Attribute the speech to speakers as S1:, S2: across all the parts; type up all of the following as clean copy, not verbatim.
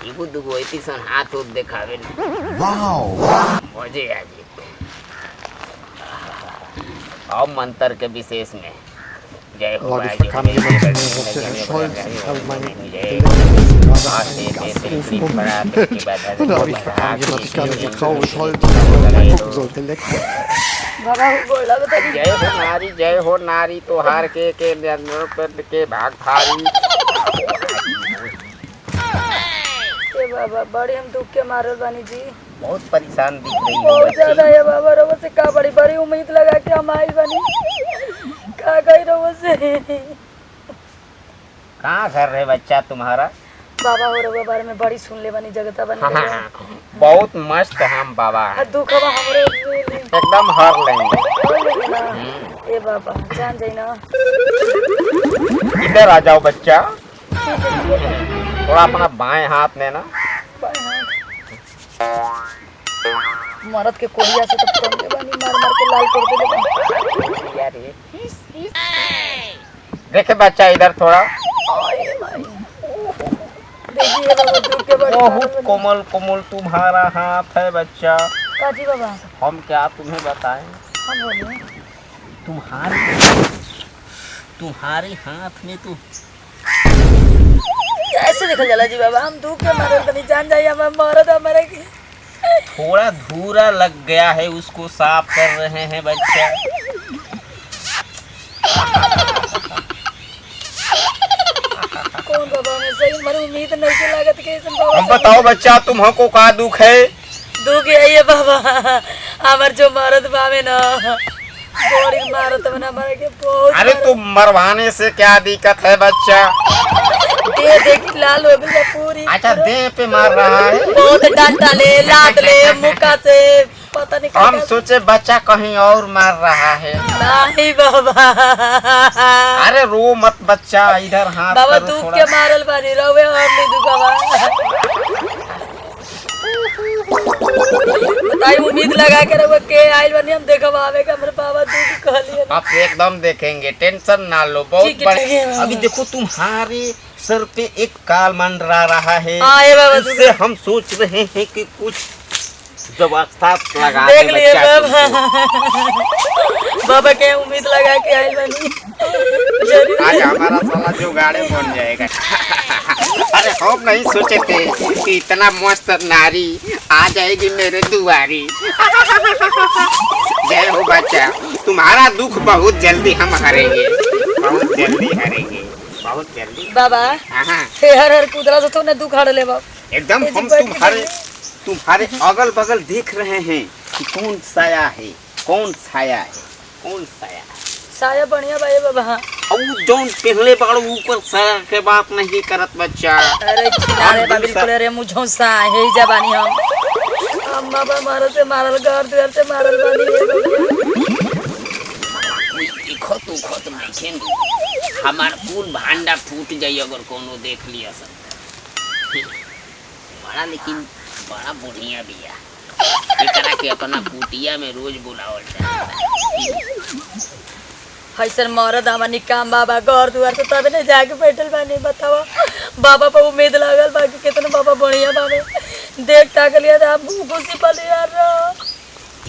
S1: Ibu दुगो इति सन हाथ उत देखावे
S2: वाओ
S1: मजे आ जी। और मंत्र के विशेष में जय हो
S2: Leute, ich kann jemanden auf der Scholz, habe ich meine und da habe ich verkam jemand, ich gar nicht so traurig, Scholz, mal gucken sollte, Elektro.
S1: जय हो नारी तोहार के भाग भारी।
S3: बाबा बड़ी हम दुख के मारल बानी जी,
S1: बहुत परेशान दिख रही है
S3: बहुत ज्यादा है बाबा। रवा से का बड़ी बड़ी उम्मीद लगा के हम आइल बानी, का गई रवा से।
S1: कहाँ घर रहे बच्चा तुम्हारा?
S3: बाबा हो रवा बारे में बड़ी सुन ले बानी, जगता बनी
S1: बहुत मस्त हम बाबा है,
S3: दुख हवा हमरे
S1: एकदम हर लेंगे।
S3: ए बाबा जान जाई ना,
S1: इधर आ जाओ बच्चा, थोड़ा अपना बाएं हाथ में ना।
S3: मरद के कोरिया से तो कम के बानी, मार मार के लाल कर दे
S1: यार। देखे बच्चा इधर थोड़ा,
S3: देखिए बाबा दुख के बड़ी
S1: बहुत कोमल कोमल तुम्हारा हाथ है बच्चा।
S3: काजी बाबा
S1: हम क्या तुम्हें बताएं,
S3: हम बोलिए
S1: तुम्हारे हाथ में तो
S3: कैसे देखल जाला जी बाबा, हम दुख के मारल बनी, जान जाई हम मरद हमारे के
S1: थोड़ा धूरा लग गया है, उसको साफ कर रहे हैं बच्चा।
S3: कौन बाबा में सही हमारी उम्मीद नहीं के लागत के ऐसे बाबा।
S1: हम बताओ बच्चा तुमको का दुख है?
S3: दुख यही है बाबा, हमार जो मरद बावे ना बड़ी मारत बना मारे के बहुत।
S1: अरे तो मरवाने से क्या दिक्कत है बच्चा?
S3: दे देखी लाल हो गई पूरी।
S1: अच्छा देह पे मार रहा है,
S3: बहुत डांटा ले लाद ले मुक्का से, पता नहीं
S1: हम सोचे बच्चा कहीं और मार रहा है।
S3: नहीं बाबा,
S1: अरे रो मत बच्चा, इधर हाथ
S3: बाबा
S1: करो
S3: दुख
S1: थोड़ा।
S3: के मारल बानी रवे और नहीं दुखावा। बताई उम्मीद लगा के रहो के आइल बनी, हम देखब आवे का हमरे बाबा दुख कहलिए।
S1: आप एकदम देखेंगे, टेंशन ना लो, बहुत बड़े। अभी देखो तुम्हारे सर पे एक काल मंडरा रहा है, इससे हम सोच रहे हैं कि कुछ व्यवस्था लगा
S3: देख
S1: दे
S3: लिए
S1: बच्चा
S3: बाबा। बाबा के उम्मीद लगा के आइल बनी,
S1: आज हमारा साला जुगाड़े बन जाएगा। अरे हम नहीं सोचे थे कि इतना मस्त नारी आ जाएगी मेरे दुआरी। जय हो बच्चा, तुम्हारा दुख बहुत जल्दी हम हरेंगे, बहुत जल्दी हरेंगे, बहुत जल्दी।
S3: बाबा हर हर कुदरा से तो ने दुख हर ले बाबा।
S1: एकदम हम तुम्हारे अगल बगल देख रहे हैं कि कौन साया है, कौन छाया है, कौन साया है।
S3: साया बढ़िया भाई बाबा।
S1: अब जौन पहले बार ऊपर साया के बात नहीं करत बच्चा।
S3: अरे चिल्लारे बा बिल्कुल, अरे मुझो सा है जवानी हम बाबा मारो से मारल घर द्वार से मारल बानी।
S1: देखो तू खुद नहीं खेल, हमार पूल भांडा फूट जाई अगर कोनो देख लिया सब। बड़ा लेकिन बड़ा बढ़िया बिया, एकरा के अपना कुटिया में रोज बुलावल जाता।
S3: हैसन मरद हमानी काम बाबा घर दुआर से तबे नहीं जाके बैठल बानी। बताओ बाबा पर उम्मीद लागल बाकी कितना बाबा बढ़िया बाबे देख ताक लिया था, खुशी पल यार।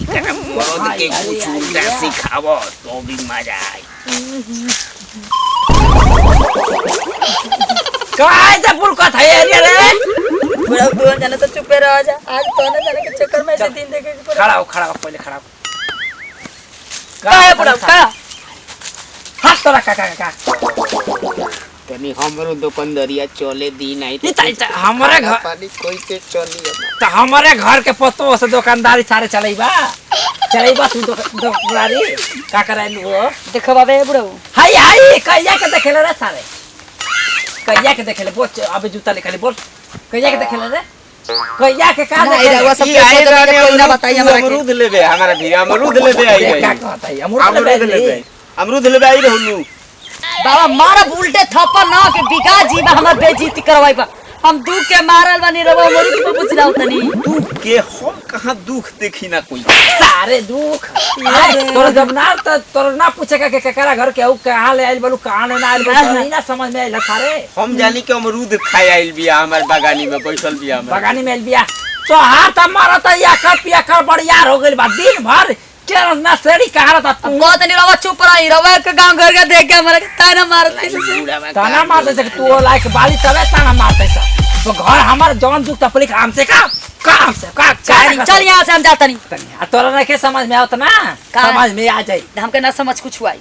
S1: एकरा मरद के कुछ उल्टा सिखावो तो भी मजा आई।
S3: काय जा पुल का था यार रे, पूरा दोन जाने तो चुप रह जा, आज तो ना जाने के चक्कर में से दिन देखे के
S1: खड़ा हो पहले खड़ा हो।
S3: का है पूरा का
S1: हाथ तोरा का तनी हमरो दुकानदारिया चले दी नहीं तो
S4: हमारे घर
S1: पानी कोई के चली
S4: तो हमारे घर के पतो से दुकानदारी सारे चलेबा तू दुकानदारी का कराइल वो
S3: देखो बाबे बुढ़ऊ
S4: हाय हाय कहिया के देखेले रे सारे, कहिया के देखेले बोल अबे जूता निकाली बोल, कहिया के देखेले रे, कहिया के का देखेले
S3: रवा सब के कोई ना बताई हमरा के।
S1: अमरूद लेबे हमरा भी, अमरूद लेबे आई
S4: का कहता है
S1: अमरूद लेबे आई रहनु।
S3: बाबा मारा उल्टे थप्पड़ ना के बिका जीवा हमर बेइज्जती करवाई बा, हम दुख के मारल बानी रवा मोरी के पूछ रहा तनी
S1: तू के हम कहाँ दुख देखी ना कोई
S4: सारे दुख तोरा जब ना तोरा ना पूछेगा कि केकरा घर के कहाँ ले आइल बोलू कहाँ ले ना आइल बोलू नहीं ना समझ में आइल सारे।
S1: हम जानी कि अमरूद खाए आइल बिया हमार बागानी में बैठल बिया
S4: बागानी में आइल बिया तो हाथ मारा था या कर पिया कर बड़ियार हो गइल बा दिन भर के ना सेड़ी कहाँ रहता तू
S3: बहुत नहीं रवा चुप रही रवा के गांव घर के देख के हमारे ताना मारते
S4: ताना मारते से तू लाइक बाली तबे ताना मारते सा तो घर हमार जौन दुख तपलिक हमसे काम से का
S3: चल यहाँ से हम जाता नहीं
S4: तोरा ना के समझ में आवत ना समझ में आ जाई
S3: हमके ना समझ कुछ हुआ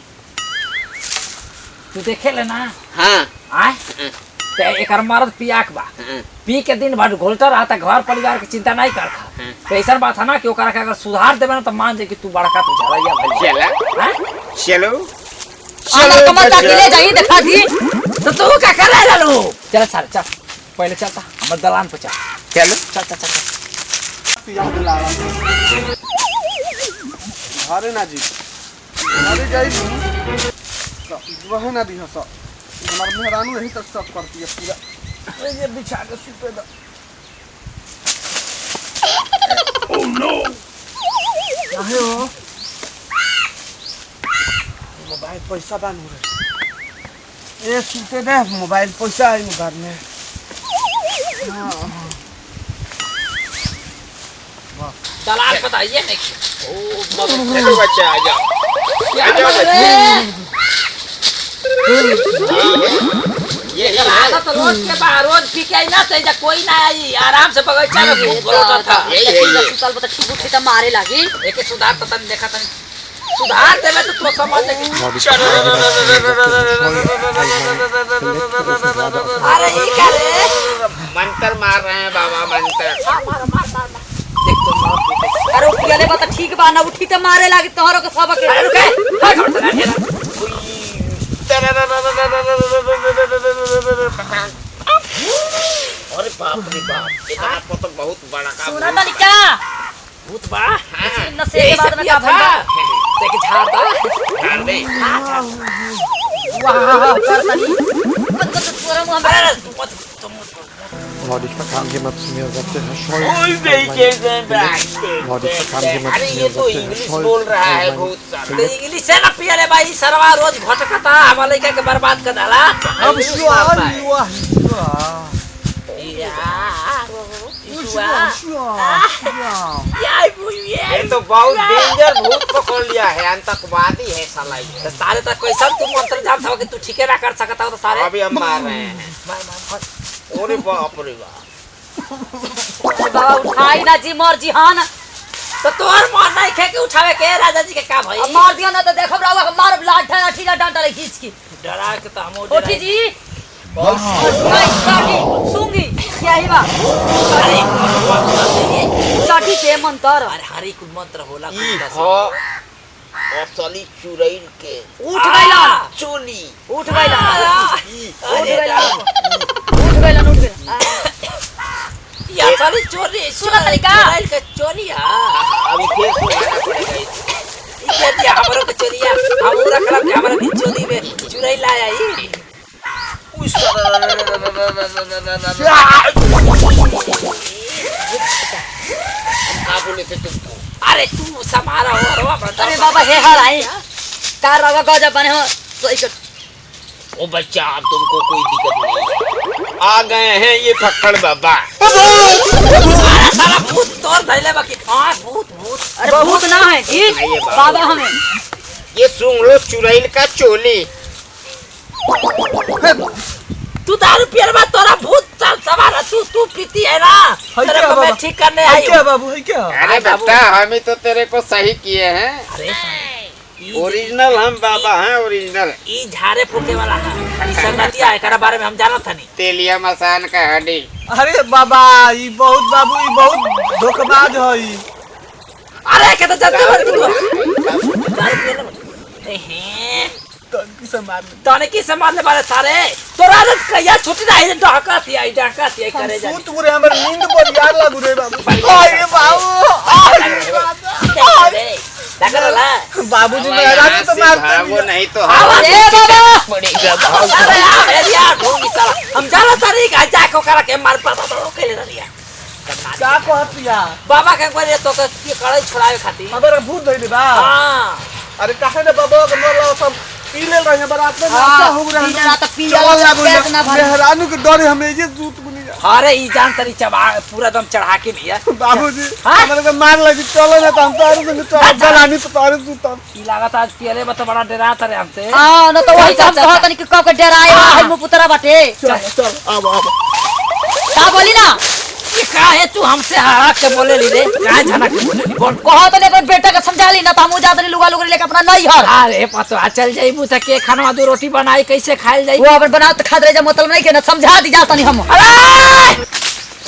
S4: तू देखे ले ना
S1: हाँ
S4: आय ते एकर मर्द पियाक बा पी के दिन भर घोलता रहता घर परिवार की चिंता नहीं करता तो ऐसा बात है ना कि ओकरा के अगर सुधार देबे ना तो मान जे कि तू बड़का तू झलैया भइल
S1: चलो
S3: चलो कमल तक ले जाई दिखा दी
S4: तो तू का करे लालू चल सारे चल पहले चलता हमर दलान पे चल
S1: चलो
S4: चल
S2: याद ला घरे ना जी घरे जाई वह ना दी हस हमार मेहरानू यही तक सब करती है पूरा ये बिछा के सुते दा ओह नो काहे हो मोबाइल पैसा बान हो रे ये सुते दे मोबाइल पैसा आई घर में
S4: दलाल बताइए नहीं
S1: चलो बच्चा आ जाओ
S4: ये तो रोज के बाद रोज पी के आई ना तो कोई ना आई आराम से बगीचा में घूम बोलता था
S3: सुतल बता ठीक उठी त मारे लागी
S4: एक सुधार पता नहीं देखा तनी सुधार देवे तो तू समझ ले अरे ये क्या रे
S1: मंत्र मार रहे हैं बाबा मंत्र
S4: मार देख तो मार
S3: अरे पियले बता ठीक बा ना उठी त मारे लागी तोहरो के सब के
S4: अरे रुक
S1: अरे बाप रे बाप इतना पतो बहुत बड़ा का
S3: सुना तनी का
S4: भूत बा
S3: नशे के बाद में का भइल
S4: देख झाड़ा
S1: ध्यान दे
S3: वाह कर तनी मत पूरा मुंह में
S2: Neulich kam jemand zu mir und sagte, Herr Scholl. Neulich kam jemand
S1: अरे
S2: zu
S1: ये
S2: mir
S1: तो
S2: und sagte, Herr
S1: English
S2: Scholl.
S1: बोल रहा है बहुत सारा
S4: तो इंग्लिश से ना पियले भाई सरवा रोज भटकता हमारे के बर्बाद कर डाला
S2: अब
S1: ये तो बहुत डेंजर भूत पकड़ लिया है आतंकवादी है साला ये
S4: तो सारे तक कोई सब तुम मंत्र जानता हो कि तू ठीके ना कर सकता हो तो सारे
S1: अभी हम मार रहे हैं अरे बाप रे बाप
S3: बाबा उठाई ना जी मर जी हां ना
S4: तो तोर मन नहीं खे के उठावे के राजा जी के का भाई
S3: अब मार दिया ना तो देखब रहुआ मार लाठ लाठी ना डांटा ले खींच के
S4: डरा के तो हम
S3: उठी जी लाठी सूंगी क्या ही बा लाठी के मंत्र
S4: अरे हरी कुल मंत्र होला
S1: ई हो असली चुरैल के
S3: उठ गइला
S1: चोली
S3: उठ गइला उठ गइला उठ गइला उठ गइला
S4: या चली चोरी
S3: सुना तरीका
S4: चोरी के चोरिया
S1: अभी फिर सुनाना पड़ेगा
S4: ये दिया हमरो के चोरिया हम रखला के हमरा भी चोरी में चुराई लाया ई
S1: क्या बोले थे तुमको
S4: अरे तू समारा हो रवा
S3: अरे बाबा हे हर आई कार रवा गजब बने हो सही कर
S1: ओ बच्चा अब तुमको कोई दिक्कत नहीं आ गए हैं ये फक्कड़ बाबा
S4: अरे साला भूत तोर धइले बाकी हां भूत भूत
S3: अरे भूत ना है जी बाबा हमें
S1: ये सुन लो चुरैल का चोली
S4: तू दारू पियर बा तोरा भूत चल सवार तू पीती है ना तेरे को मैं ठीक करने आई हूं
S2: बाबू है क्या
S1: अरे बेटा हम ही तो तेरे को सही किए हैं
S4: अरे
S1: ओरिजिनल हम बाबा हैं ओरिजिनल
S4: ई झाड़े फूके वाला है ई संगतिया है एकरा बारे में हम जानत हनी
S1: तेलिया मसान का हड्डी
S2: अरे बाबा ई बहुत बाबू ई बहुत धोखेबाज है ई
S4: अरे के तो जानते हो तू दारू पियर हैं तने की संभालने वाले सारे तोरा आदत कहिया छुट्टी नहीं ढाका थी करे जा
S2: तू रे हमर नींद पर याद लागू रे बाबू अरे
S4: लगला
S2: बाबूजी मेहरानी तो मारते
S1: वो नहीं तो
S3: अरे बाबा
S1: पड़ेगा
S4: अरे यार ढोंगी साला हम जाना तारी का जा को करा के मार पा तो केले रिया
S2: का कहतिया
S4: बाबा के करे तो के कड़ाई छोड़ावे खातिर
S2: हमारा भूत धइले बा
S4: हां
S2: अरे काहे ने बाबा के मरला सब पी ले रहे बारात में नाचा हो रहा
S3: पी लेना तो पी
S2: चला
S3: लेना,
S2: लागो
S3: पेट ना भरे।
S2: मेहरानू के डरे हमें ये जूत बुनी जा
S4: अरे ई जान तरी चबा पूरा दम चढ़ा के भैया
S2: बाबूजी
S4: हाँ?
S2: हमारे को मार लगी चलो ना तो हम तारे संग चल जलानी तो तारे जूता
S4: ई लागत आज पियले में तो बड़ा डरा तरे हमसे
S3: हां न तो वही हम कहत नहीं कि कब के डराए है मु पुतरा बाटे
S2: चल चल अब
S3: का बोली ना
S4: ये काहे तू हमसे हड़क के बोले ली रे काहे झनक के बोले ली बोल
S3: कहत ने अपन बेटा के समझा ली ना तो हम जात नहीं लुगा लुगा लेके अपना नहीं हर
S4: अरे पतो चल जाइबू त के खाना दो रोटी बनाई कैसे खाइल जाई
S3: वो अपन बनाओ तो खाद रहे जा मतलब नहीं के ना समझा दी जात नहीं हम
S4: अरे